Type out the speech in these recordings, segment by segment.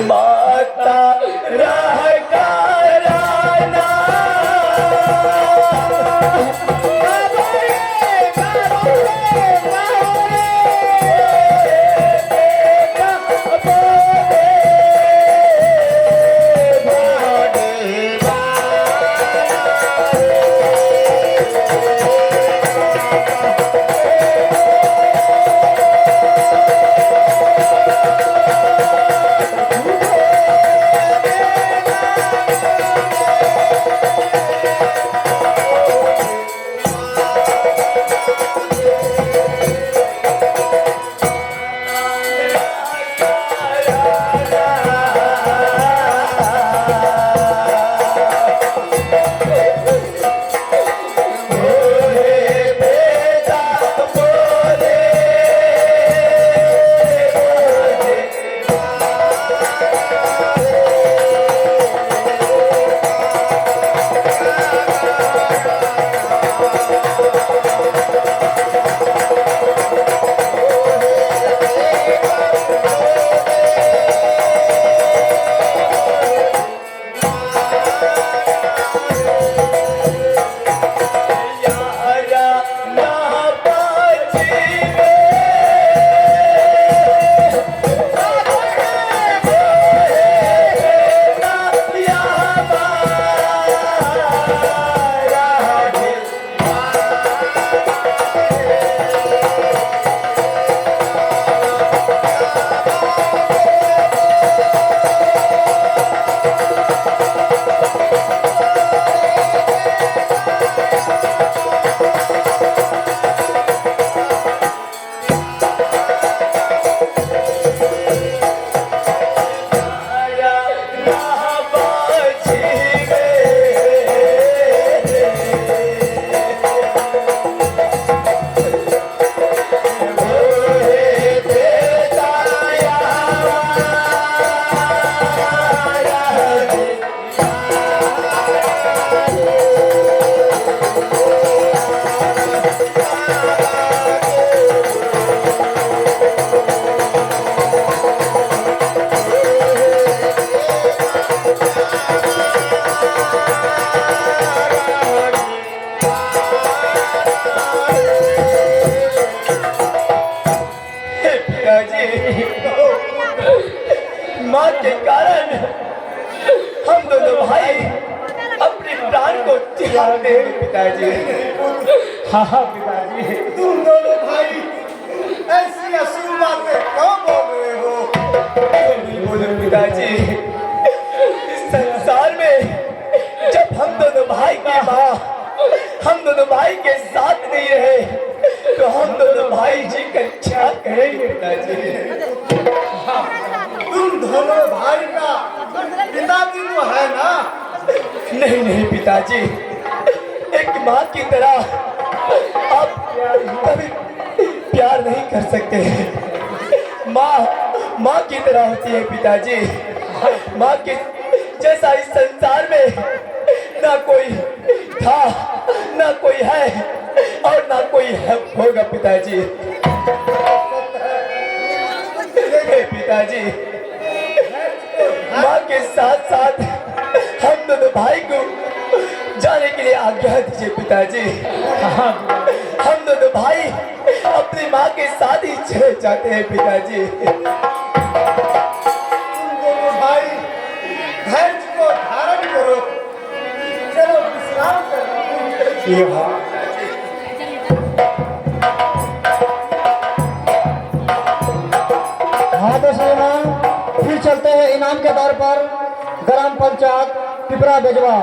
माता रह कराना माँ के कारण हम दोनों भाई अपने प्राण को त्यागते हैं पिताजी। हाँ पिताजी, तुम दोनों भाई ऐसी असूल बातें क्यों बोल रहे हो? नहीं बोलो पिताजी, इस संसार में जब हम दोनों भाई की माँ हम दोनों भाई के साथ नहीं रहे तो हम दोनों भाई जी कर क्या करेंगे पिताजी? तुम दोनों भाई का पिताजी तो है ना? नहीं नहीं पिताजी, एक माँ की तरह आप कभी प्यार नहीं कर सकते। माँ की तरह होती है पिताजी। माँ के जैसा इस संसार में ना कोई था, ना कोई है और ना कोई होगा पिताजी। पिताजी, माँ के साथ साथ हम दोनों भाई को जाने के लिए आज्ञा दीजिए पिताजी। हम दोनों भाई अपनी माँ के साथ ही चले जाते हैं पिताजी। तुम दोनों भाई धैर्य को धारण करो, चलो विश्राम करो। ये हाँ हाँ तो श्रीमान, फिर चलते हैं इनाम के दौर पर ग्राम पंचायत पिपरा बेजवा,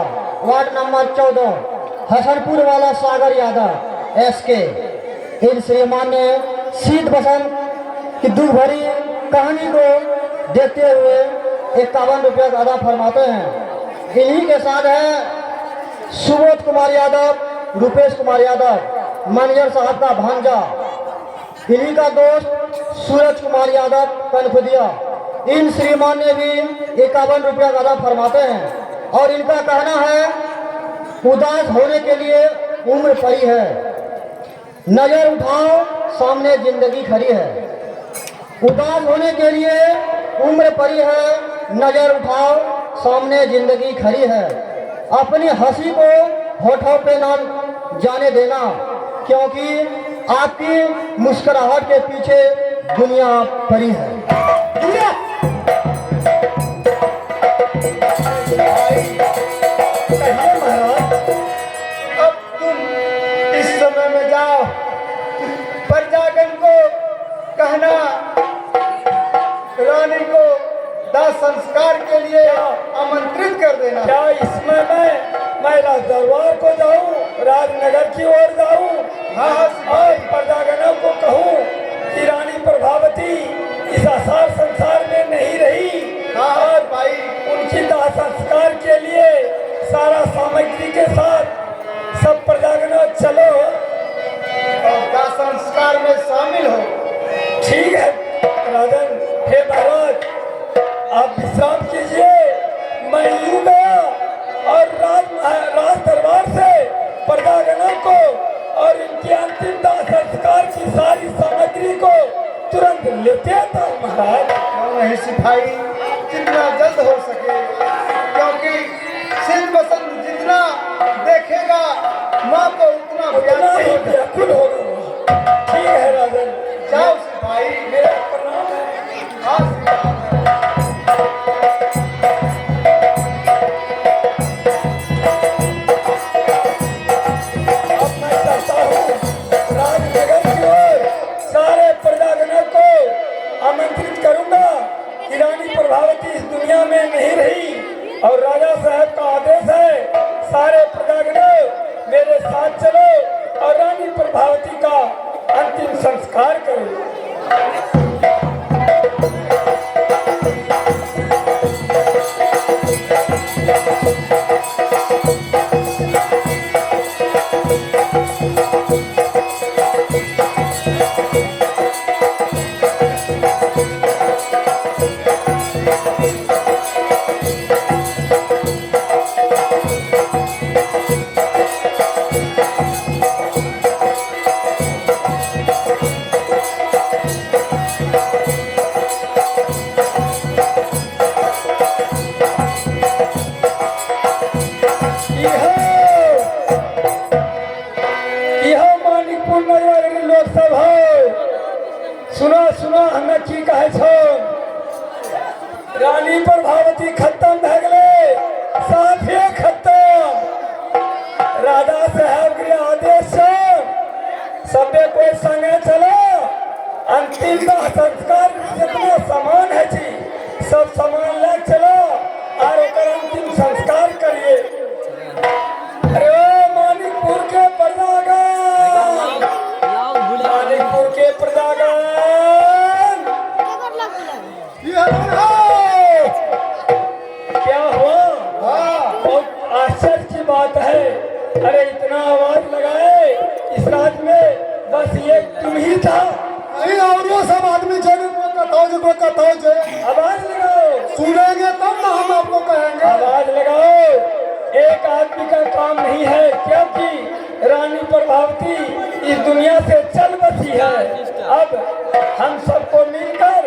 वार्ड नंबर 14, हसनपुर वाला सागर यादव SK। इन श्रीमान ने शीत बसंत की दुख भरी कहानी को देखते हुए 51 रुपये का अदा फरमाते हैं। इन्हीं के साथ है सुबोध कुमार यादव, रुपेश कुमार यादव, मैनेजर साहब का भांजा। इन्हीं का दोस्त सूरज कुमार यादव कनखुदिया। इन श्रीमान ने भी 51 रुपया अदा फरमाते हैं और इनका कहना है उदास होने के लिए उम्र पड़ी है, नजर उठाओ सामने जिंदगी खड़ी है। उदास होने के लिए उम्र परी है, नजर उठाओ, सामने जिंदगी खड़ी है। अपनी हंसी को होठों पे ना जाने देना, क्योंकि आपकी मुस्कुराहट के पीछे दुनिया पड़ी है। कहिए महाराज, अब तुम इस समय में जाओ, प्रजागण को कहना रानी को दाह संस्कार के लिए आमंत्रित कर देना। क्या इसमें मैं राज दरबार को जाऊं, राजनगर की ओर जाऊं? हाँ और प्रजागणों को कहूं कि रानी प्रभावती इस आसार संसार में नहीं रही। हाँ भाई, उनकी दाह संस्कार के लिए सारा सामग्री के साथ सब प्रजागणों चलो और दाह संस्कार में शामिल हो। ठीक है राजन। हे महाराज, आप विश्राम कीजिए, मैं यूं गया और राज दरबार से प्रजागणों को और इनकी अंतिम दाह संस्कार की सारी सामग्री को तुरंत लेते आता हूं महाराज। नहीं सिपाही, जितना जल्द हो सके, क्योंकि सिंह बसंत जितना देखेगा माँ को उतना उतना ही व्याकुल व्याकुल होगा वो। ठीक है राजन, जाओ सिपाही। मेरा प्रणाम है। हाँ सिपाही। अब मैं चाहता हूँ राजनगर की ओर सारे प्रजागणों को आमंत्रित करूंगा कि रानी प्रभावती इस दुनिया में नहीं रही और राजा साहब का आदेश है, सारे प्रजागणों मेरे साथ चलो और रानी प्रभावती का अंतिम संस्कार करो। यह मानिकपुर नगर लोकसभा सुना हमें की कहे छो, रानी प्रभावती खत्म भे गए, साफे खत्म। राजा साहब के आदेश से सबे कोई संगे चलो, अंतिम दाह संस्कार जितना सामान है जी सब सामान ले चलो और ओकर अंतिम संस्कार करिए। अरे ओ मानिकपुर के प्रजागण, मानिकपुर के प्रजागण, क्या हुआ? बहुत आश्चर्य की बात है। अरे इतना आवाज लगाए इस राज्य में, बस ये तुम ही था। नहीं, और वो सब आदमी को कथो जे आवाज लगाओ, सुनेंगे तब ना हम आपको कहेंगे। आवाज लगाओ। एक आदमी का काम नहीं है, क्योंकि रानी प्रभावती इस दुनिया से चल बसी है। अब हम सबको मिलकर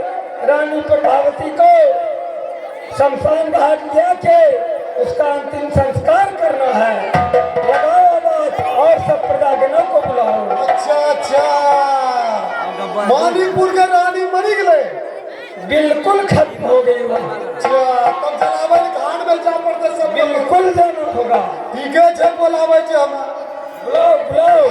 रानी प्रभावती को शमशान घाट ले के उसका अंतिम संस्कार करना है। लगाओ आवाज और सब प्रजागणों को बुलाओ। अच्छा, मानिकपुर के रानी मरी गए। बिल्कुल खत्म हो गई वो। अच्छा, तब जलावन घाट में जा पड़ते सब। बिल्कुल जाना होगा। ठीक है, जब बोलावे छे हम। बुलाओ बुलाओ।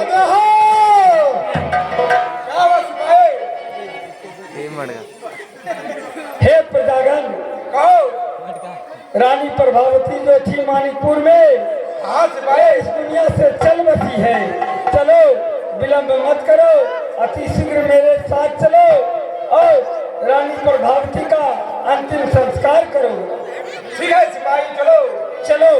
हे प्रजागण, रानी प्रभावती जो थी मानिकपुर में, आज इस दुनिया से चल बसी है। चलो विलंब मत करो, अति शीघ्र मेरे साथ चलो और रानी प्रभावती का अंतिम संस्कार करो। ठीक है सिपाही, चलो चलो।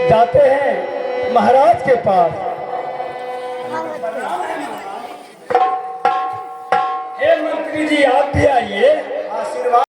जाते हैं महाराज के पास। हे मंत्री जी, आप भी आइए। आशीर्वाद